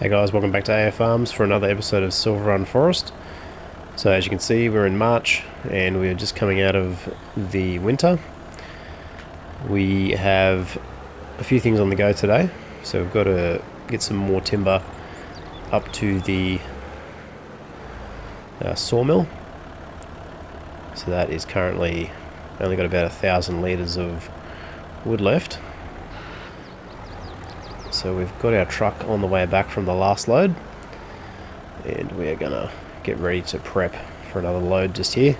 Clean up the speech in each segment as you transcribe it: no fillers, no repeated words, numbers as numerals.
Hey guys, welcome back to AF Farms for another episode of Silverrun Forest. So as you can see, we're in March and we're just coming out of the winter. We have a few things on the go today. So we've got to get some more timber up to the sawmill. So that is currently only got about 1,000 litres of wood left. So we've got our truck on the way back from the last load. And we're gonna get ready to prep for another load just here.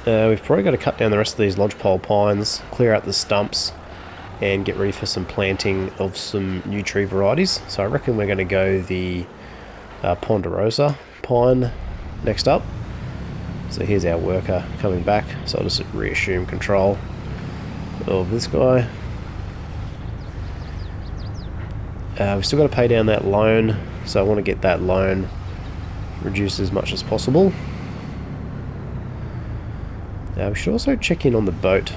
We've probably got to cut down the rest of these lodgepole pines, clear out the stumps, and get ready for some planting of some new tree varieties. So I reckon we're going to go the Ponderosa pine next up. So here's our worker coming back, so I'll just reassume control of this guy. We've still got to pay down that loan, so I want to get that loan reduced as much as possible. We should also check in on the boat,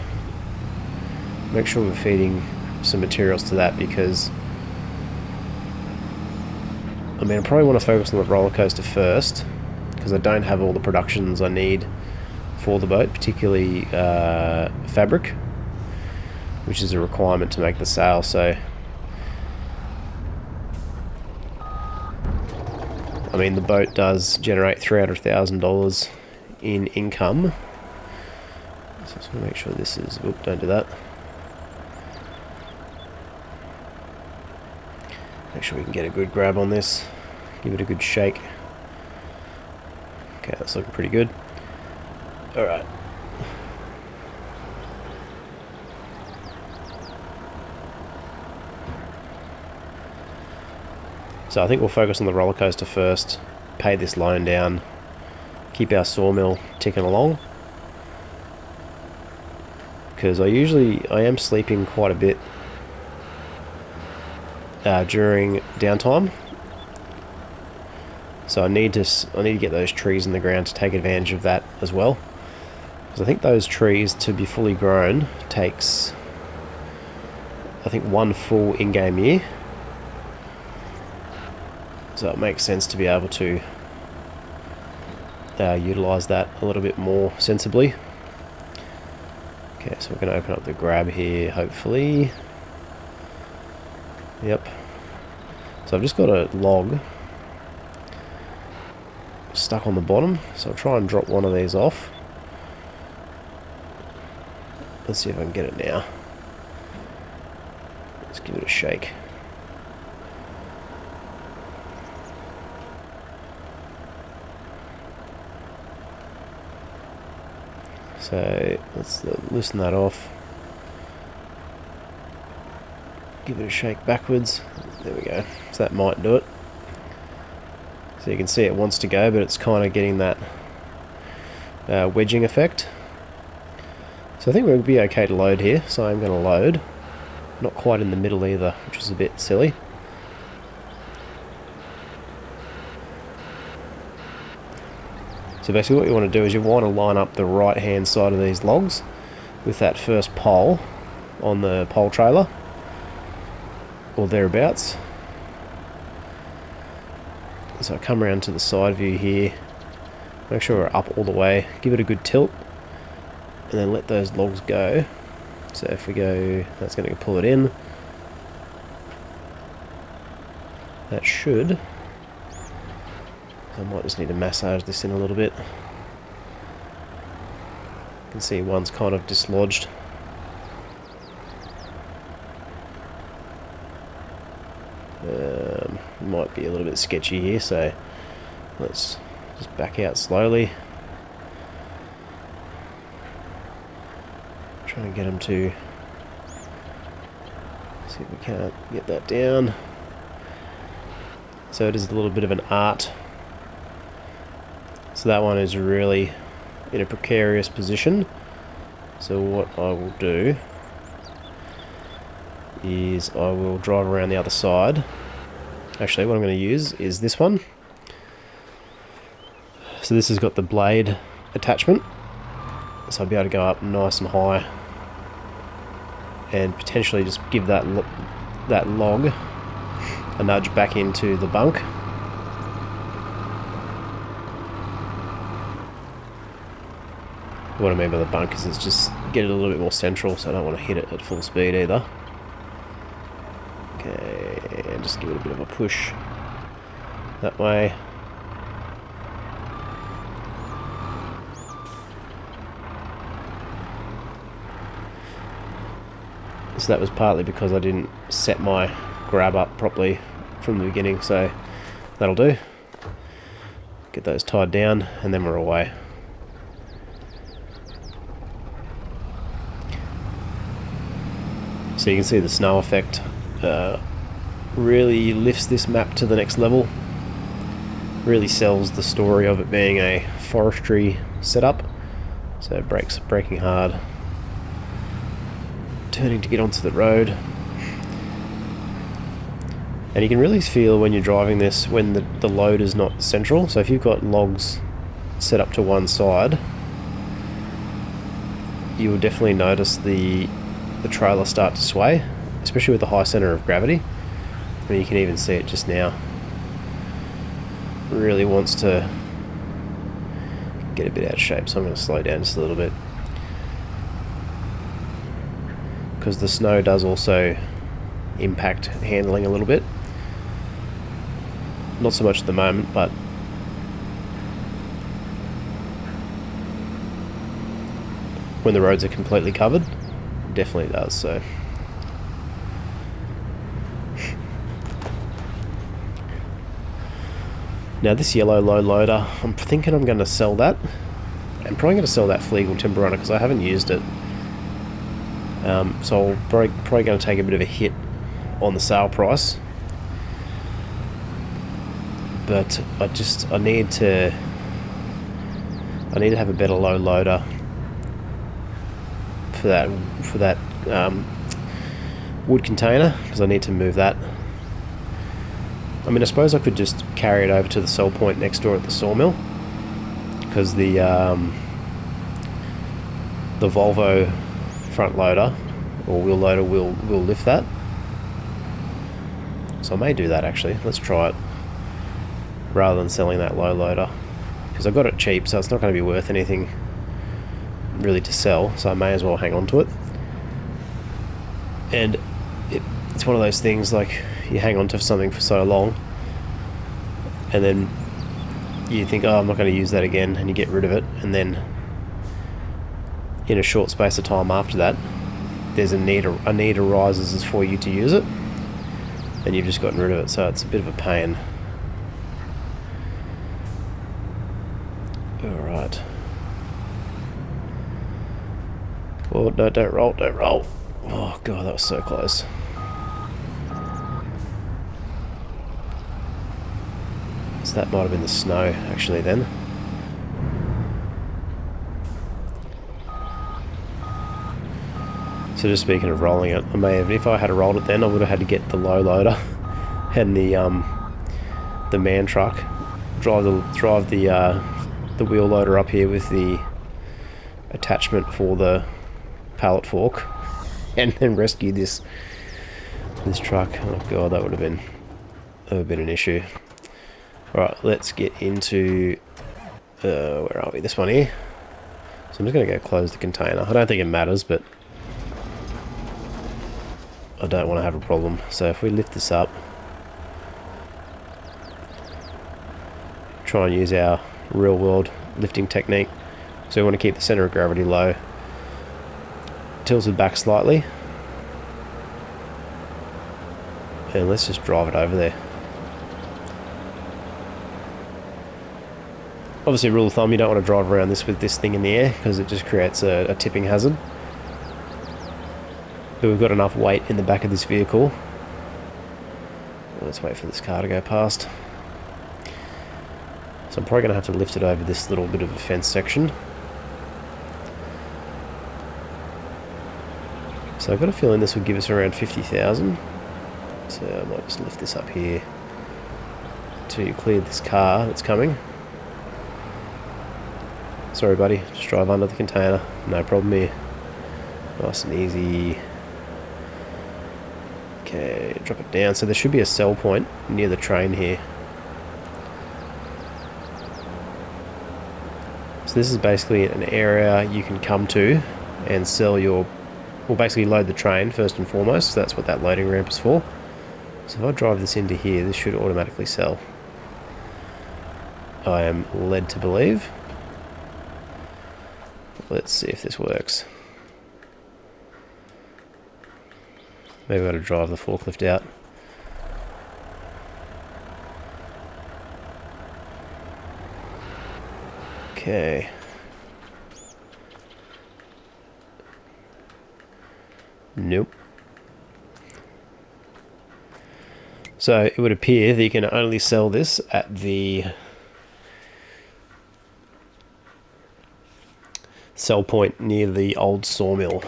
make sure we're feeding some materials to that, because I probably want to focus on the roller coaster first, because I don't have all the productions I need for the boat, particularly fabric, which is a requirement to make the sail. So the boat does generate $300,000 in income. So I just want to make sure this is... Oop, don't do that. Make sure we can get a good grab on this. Give it a good shake. Okay, that's looking pretty good. Alright. So I think we'll focus on the roller coaster first, pay this loan down, keep our sawmill ticking along. Because I am sleeping quite a bit during downtime. So I need to get those trees in the ground to take advantage of that as well. Because I think those trees, to be fully grown, takes, I think, 1 full in-game year. So it makes sense to be able to utilise that a little bit more sensibly. Okay, so we're going to open up the grab here, hopefully. Yep. So I've just got a log stuck on the bottom, so I'll try and drop one of these off. Let's see if I can get it now. Let's give it a shake. So let's loosen that off. Give it a shake backwards. There we go. So that might do it. So you can see it wants to go, but it's kind of getting that wedging effect. So I think we'll be okay to load here. So I'm going to load. Not quite in the middle either, which is a bit silly. So basically what you want to do is you want to line up the right hand side of these logs with that first pole on the pole trailer, or thereabouts. So I come around to the side view here, make sure we're up all the way, give it a good tilt, and then let those logs go. So if we go, that's going to pull it in. That should... I might just need to massage this in a little bit. You can see one's kind of dislodged. Might be a little bit sketchy here, so let's just back out slowly. Try and get them to... see if we can't get that down. So it is a little bit of an art. So that one is really in a precarious position. So what I will do is I will drive around the other side. Actually, what I'm going to use is this one. So this has got the blade attachment, so I'll be able to go up nice and high and potentially just give that log a nudge back into the bunk. What I mean by the bunk is it's just get it a little bit more central, so I don't want to hit it at full speed either. Okay, and just give it a bit of a push that way. So that was partly because I didn't set my grab up properly from the beginning, so that'll do. Get those tied down, and then we're away. So you can see the snow effect really lifts this map to the next level. Really sells the story of it being a forestry setup. So braking hard, turning to get onto the road. And you can really feel when you're driving this when the load is not central. So if you've got logs set up to one side, you will definitely notice the trailer start to sway, especially with the high center of gravity. I mean, you can even see it just now. It really wants to get a bit out of shape, so I'm going to slow down just a little bit. Because the snow does also impact handling a little bit. Not so much at the moment, but when the roads are completely covered, it definitely does. So now this yellow low loader, I'm thinking I'm going to sell that. I'm probably going to sell that Flegel timber runner because I haven't used it. So I'm probably going to take a bit of a hit on the sale price. But I need to have a better low loader for that wood container, because I need to move that. I mean, I suppose I could just carry it over to the sell point next door at the sawmill, because the Volvo front loader or wheel loader will lift that. So I may do that actually. Let's try it, rather than selling that low loader, because I got it cheap, so it's not going to be worth anything really to sell, so I may as well hang on to it. And it's one of those things, like, you hang on to something for so long and then you think, oh, I'm not going to use that again, and you get rid of it, and then in a short space of time after that there's a need arises for you to use it, and you've just gotten rid of it, so it's a bit of a pain. Alright. Oh, no, don't roll. Oh, God, that was so close. So that might have been the snow, actually, then. So just speaking of rolling it, I may have, if I had rolled it then, I would have had to get the low loader and the man truck, drive the wheel loader up here with the attachment for the pallet fork, and then rescue this truck. Oh God, that would have been an issue. Alright, let's get into where are we? This one here. So I'm just going to go close the container. I don't think it matters, but I don't want to have a problem. So if we lift this up, try and use our real world lifting technique. So we want to keep the center of gravity low, tilted back slightly, and let's just drive it over there. Obviously, rule of thumb, you don't want to drive around this with this thing in the air, because it just creates a tipping hazard. But we've got enough weight in the back of this vehicle. Let's wait for this car to go past. So I'm probably going to have to lift it over this little bit of a fence section. So I've got a feeling this would give us around 50,000. So I might just lift this up here to clear this car that's coming. Sorry buddy, just drive under the container, no problem here. Nice and easy. Okay, drop it down. So there should be a sell point near the train here. So this is basically an area you can come to and sell your... Well, basically load the train first and foremost. So that's what that loading ramp is for. So if I drive this into here, this should automatically sell. I am led to believe. Let's see if this works. Maybe I've got to drive the forklift out. Okay. Nope. So it would appear that you can only sell this at the sell point near the old sawmill.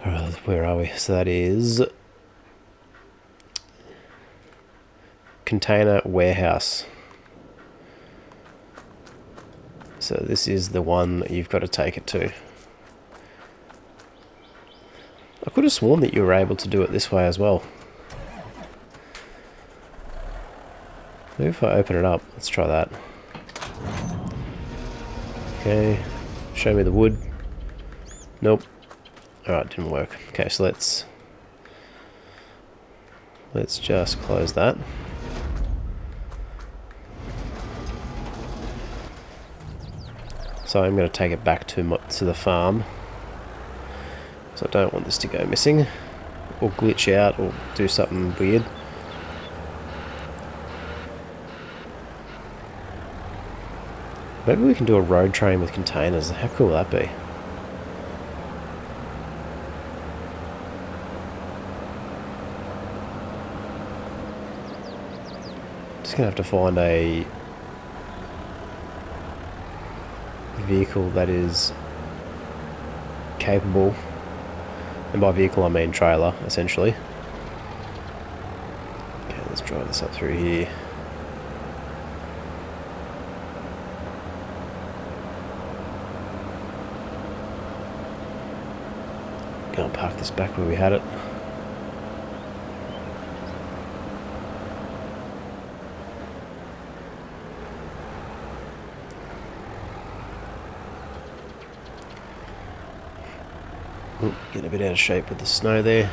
Alright, where are we? So that is container warehouse. So this is the one that you've got to take it to. I could have sworn that you were able to do it this way as well. Maybe if I open it up, let's try that. Okay, show me the wood. Nope. Alright, didn't work. Okay, so let's just close that. So I'm going to take it back to the farm. So I don't want this to go missing, or glitch out, or do something weird. Maybe we can do a road train with containers. How cool will that be? Just gonna have to find a vehicle that is capable, and by vehicle I mean trailer, essentially. Okay, let's drive this up through here. Go and park this back where we had it. Ooh, getting a bit out of shape with the snow there.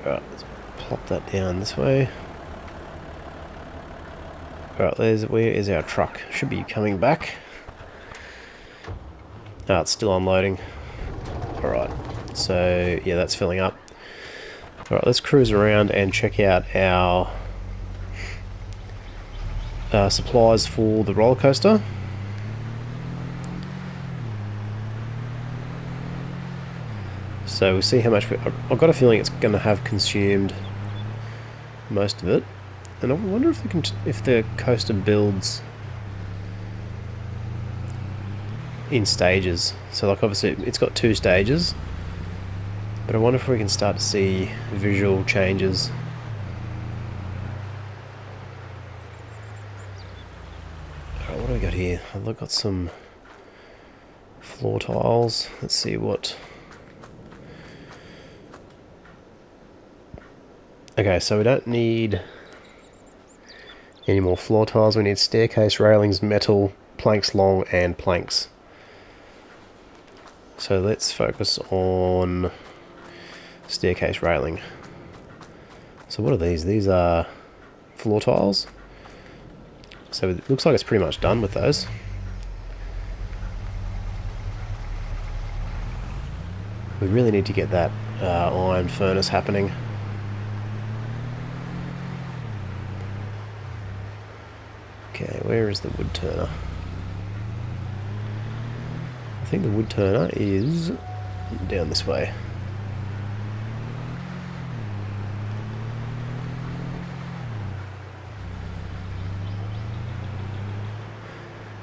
Alright, let's plop that down this way. Alright, where is our truck? Should be coming back. Ah, it's still unloading. Alright, so yeah, that's filling up. Alright, let's cruise around and check out our supplies for the roller coaster. So we'll see how much I've got a feeling it's going to have consumed most of it, and I wonder if the coaster builds in stages. So like obviously it's got 2 stages, but I wonder if we can start to see visual changes. Alright, what do we got here? I've got some floor tiles. Let's see what... Okay, so we don't need any more floor tiles. We need staircase railings, metal, planks long, and planks. So let's focus on staircase railing. So what are these? These are floor tiles. So it looks like it's pretty much done with those. We really need to get that iron furnace happening. Okay, where is the wood turner? I think the wood turner is down this way.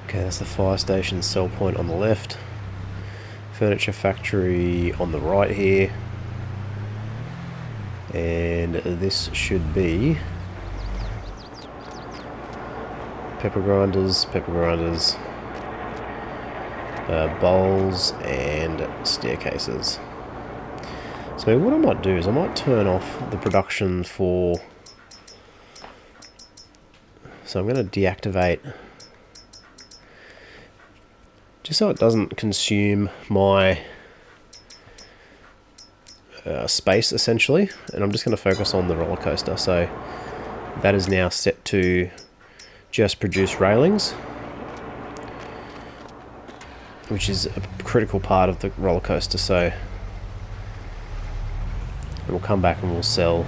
Okay, that's the fire station sell point on the left. Furniture factory on the right here. And this should be pepper grinders. bowls and staircases. So what I might do is I might turn off the production for... So I'm going to deactivate, just so it doesn't consume my space essentially, and I'm just going to focus on the roller coaster. So that is now set to just produce railings, which is a critical part of the roller coaster. So we'll come back and we'll sell.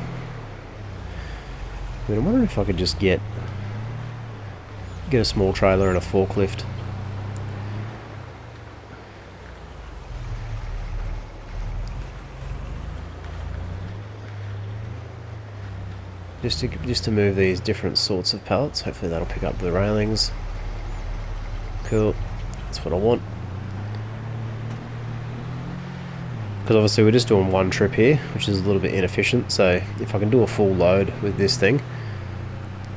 I mean, I'm wondering if I could just get a small trailer and a forklift. Just to move these different sorts of pallets. Hopefully that'll pick up the railings. Cool. That's what I want. Because obviously we're just doing one trip here, which is a little bit inefficient. So if I can do a full load with this thing,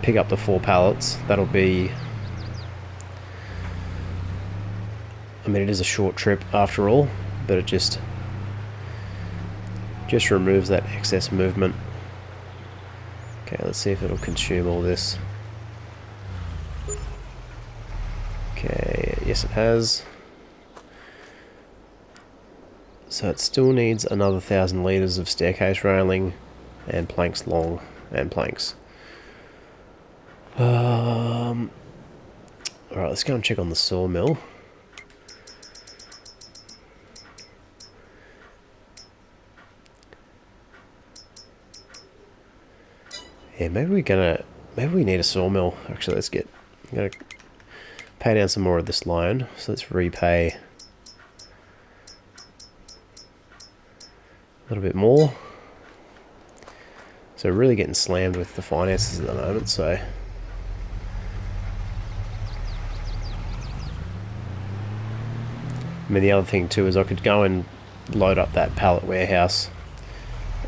pick up the 4 pallets, that'll be... I mean, it is a short trip after all, but it just removes that excess movement. Okay, let's see if it'll consume all this. Okay, yes it has. So it still needs another 1,000 litres of staircase railing and planks long and planks. Alright, let's go and check on the sawmill. Yeah, maybe we need a sawmill. Actually, I'm gonna pay down some more of this loan. So let's repay a little bit more. So really getting slammed with the finances at the moment, so I mean, the other thing too is I could go and load up that pallet warehouse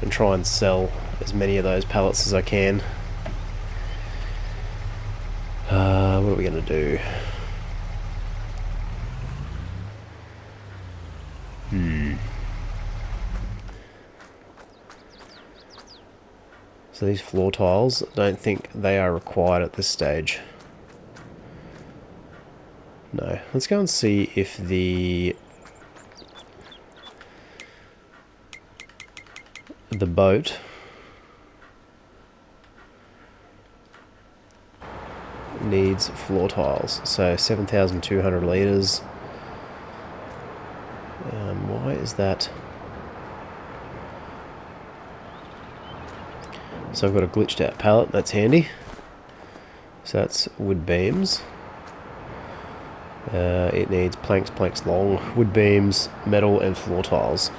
and try and sell as many of those pallets as I can. What are we going to do? So these floor tiles, I don't think they are required at this stage. No. Let's go and see if the boat needs floor tiles. So 7,200 litres. Why is that? So I've got a glitched out pallet, that's handy. So that's wood beams. It needs planks long, wood beams, metal and floor tiles.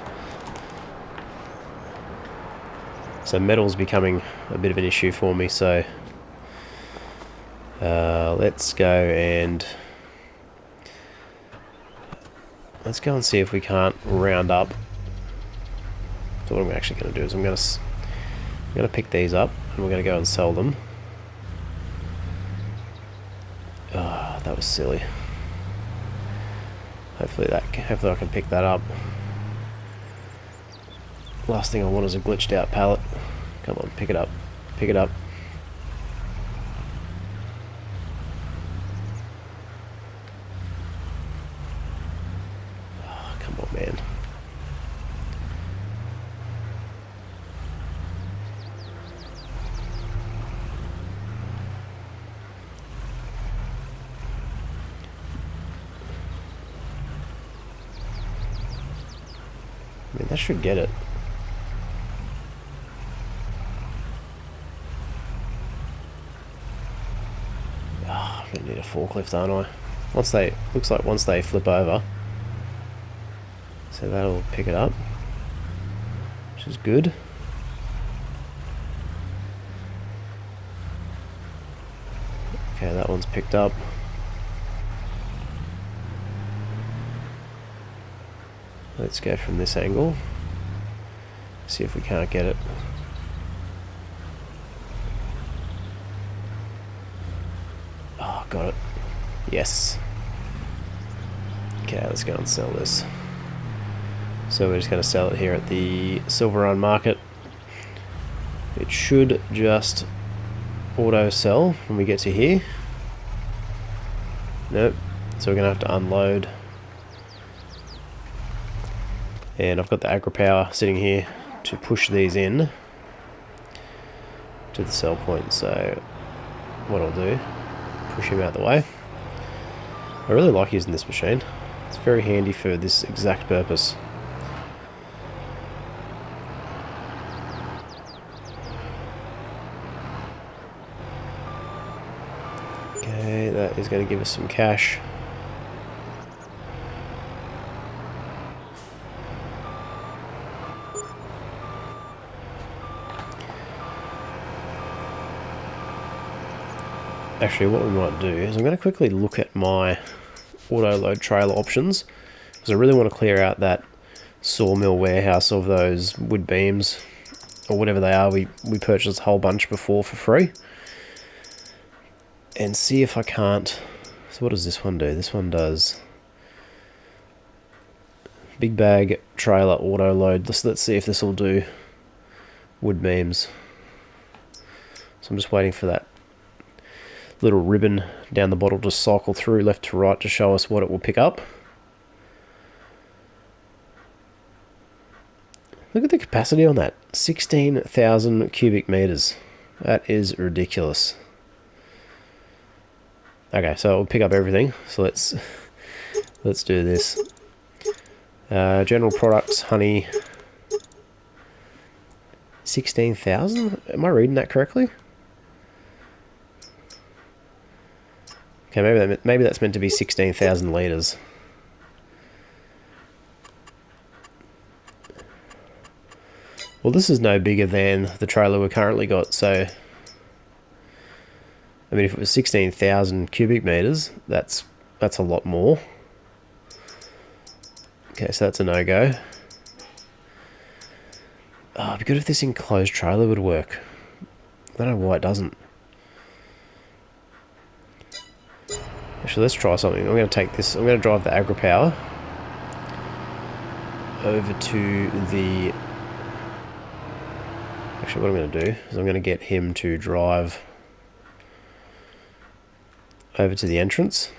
So metal's becoming a bit of an issue for me, so let's go and see if we can't round up. So what I'm actually going to do is I'm going to pick these up and we're going to go and sell them. Ah, that was silly. Hopefully I can pick that up. Last thing I want is a glitched out pallet. Come on, pick it up. Pick it up. Oh, come on, man. I mean, that should get it. I'm gonna need a forklift, aren't I? Looks like once they flip over, so that'll pick it up, which is good. Okay, that one's picked up. Let's go from this angle. See if we can't get it. Oh, got it. Yes. Okay, let's go and sell this. So we're just going to sell it here at the Silverrun market. It should just auto sell when we get to here. Nope. So we're going to have to unload. And I've got the agri-power sitting here to push these in to the sell point. So what I'll do, push him out the way. I really like using this machine. It's very handy for this exact purpose. Okay, that is going to give us some cash. Actually, what we might do is I'm going to quickly look at my auto load trailer options, because I really want to clear out that sawmill warehouse of those wood beams or whatever they are. We purchased a whole bunch before for free, and see if I can't. So what does this one do? This one does big bag trailer auto load. Let's see if this will do wood beams. So I'm just waiting for that little ribbon down the bottle to cycle through left to right to show us what it will pick up. Look at the capacity on that. 16,000 cubic meters. That is ridiculous. Okay, so it'll pick up everything. So let's do this. General products, honey. 16,000? Am I reading that correctly? Okay, maybe that's meant to be 16,000 litres. Well, this is no bigger than the trailer we currently got, so... I mean, if it was 16,000 cubic metres, that's a lot more. Okay, so that's a no-go. Oh, it'd be good if this enclosed trailer would work. I don't know why it doesn't. Actually, let's try something. I'm going to take this. I'm going to drive the agri-power over to the... Actually, what I'm going to do is I'm going to get him to drive over to the entrance.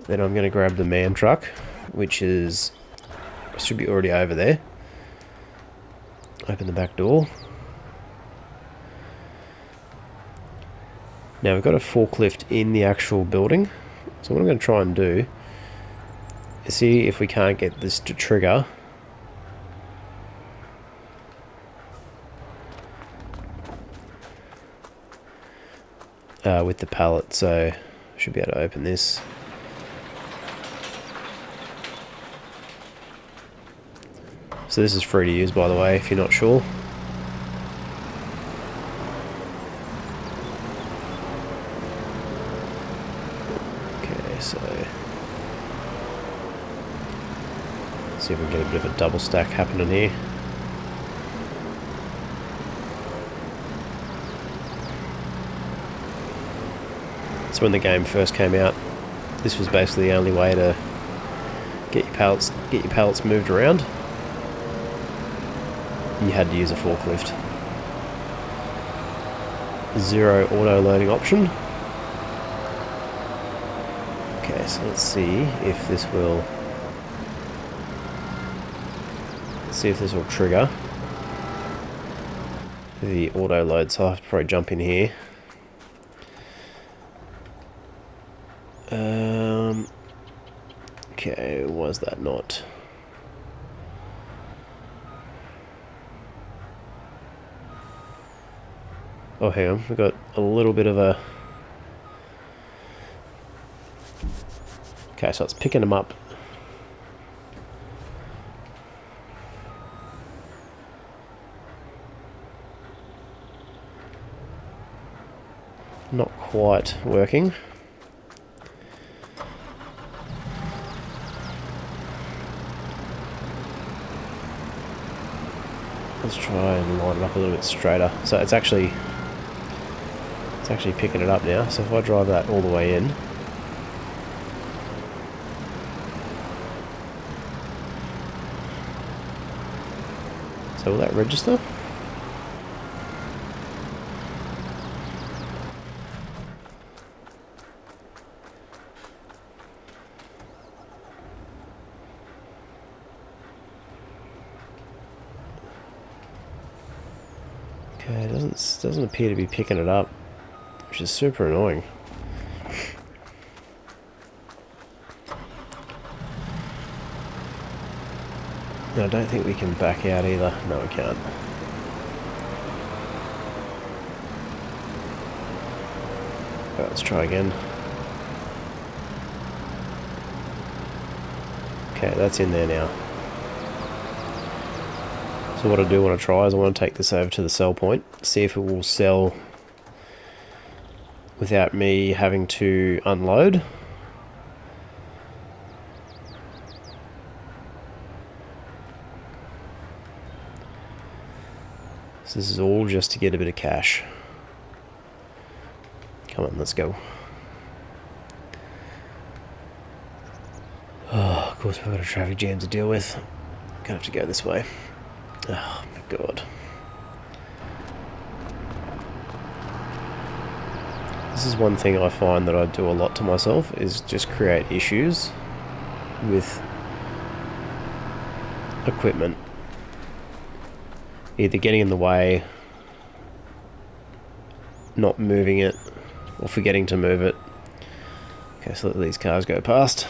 Then I'm going to grab the man truck, which should be already over there. Open the back door. Now we've got a forklift in the actual building, so what I'm going to try and do is see if we can't get this to trigger with the pallet. So I should be able to open this. So this is free to use, by the way, if you're not sure. So, see if we can get a bit of a double stack happening here. So when the game first came out, this was basically the only way to get your pallets moved around. You had to use a forklift. Zero auto loading option. Okay, so let's see if this will trigger the auto load. So I'll have to probably jump in here. Okay, was that not? Oh, hang on, we've got a little bit of a... Okay, so it's picking them up. Not quite working. Let's try and line it up a little bit straighter. So it's actually picking it up now. So if I drive that all the way in, So will that register? Okay, it doesn't appear to be picking it up, which is super annoying. No, I don't think we can back out either. No, we can't. Right, let's try again. Okay, that's in there now. So what I do want to try is I want to take this over to the sell point, see if it will sell without me having to unload. So this is all just to get a bit of cash. Come on, let's go. Oh, of course we've got a traffic jam to deal with. Gonna have to go this way. Oh my god. This is one thing I find that I do a lot to myself, is just create issues with equipment. Either getting in the way, not moving it, or forgetting to move it. Okay, so let these cars go past.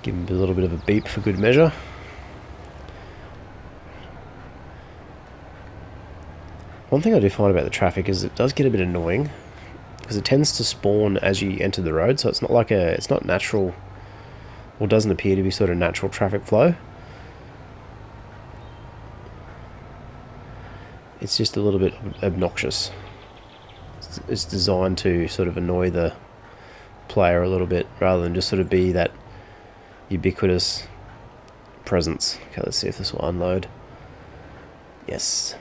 Give them a little bit of a beep for good measure. One thing I do find about the traffic is it does get a bit annoying, because it tends to spawn as you enter the road, so it's not like it's not natural, or doesn't appear to be sort of natural traffic flow. It's just a little bit obnoxious. It's designed to sort of annoy the player a little bit, rather than just sort of be that ubiquitous presence. Okay, let's see if this will unload. Yes.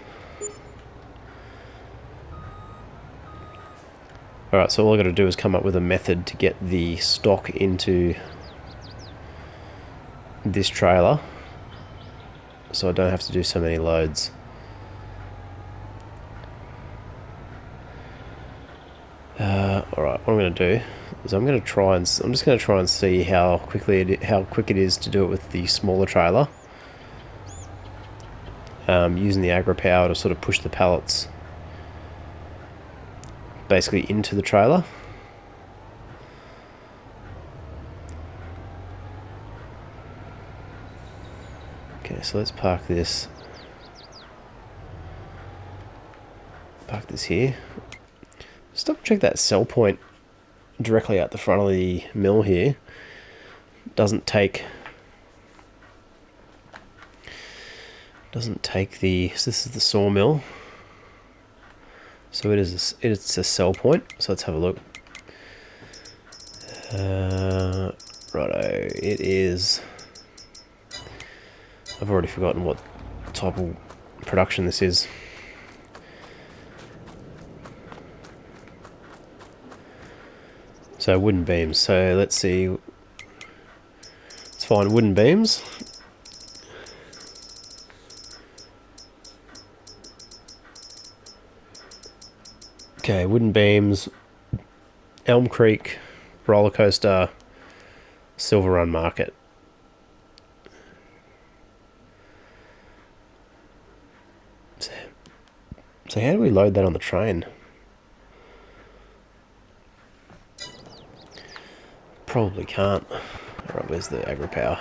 Alright, so all I've got to do is come up with a method to get the stock into this trailer, so I don't have to do so many loads. Alright, what I'm going to do is I'm just going to try and see how quick it is to do it with the smaller trailer, using the agri power to sort of push the pallets basically into the trailer. Okay, so let's park this here. Just double check that sell point directly out the front of the mill here doesn't take the, so this is the sawmill, so it's a sell point. So let's have a look. Righto, it is, I've already forgotten what type of production this is. So wooden beams, so let's see, let's find wooden beams. Okay, wooden beams, Elm Creek, roller coaster, Silverrun Market. So how do we load that on the train? Probably can't. Alright, where's the agri power?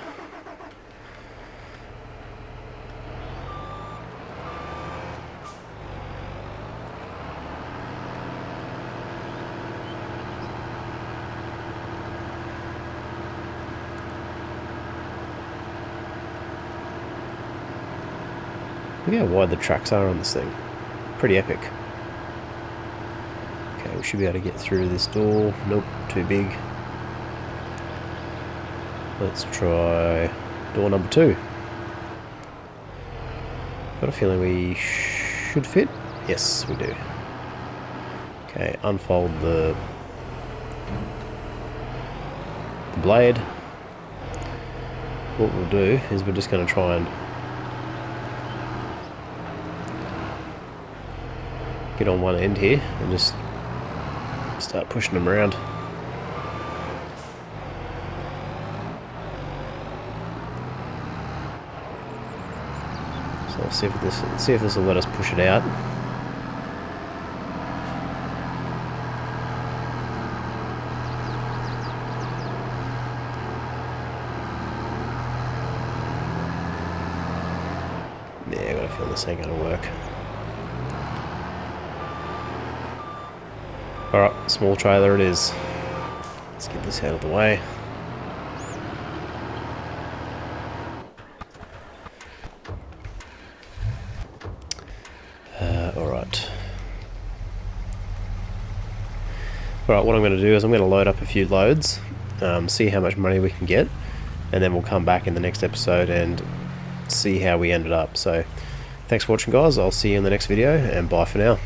Look how wide the tracks are on this thing. Pretty epic. Okay, we should be able to get through this door. Nope, too big. Let's try door number 2. Got a feeling we should fit. Yes, we do. Okay, unfold the what we'll do is we're just going to try and get on one end here and just start pushing them around. So I'll see if this will let us push it out. Yeah, I got a feeling this ain't gonna work. Alright, small trailer it is. Let's get this out of the way. Alright. Alright, what I'm going to do is I'm going to load up a few loads, see how much money we can get, and then we'll come back in the next episode and see how we ended up. So, thanks for watching guys, I'll see you in the next video, and bye for now.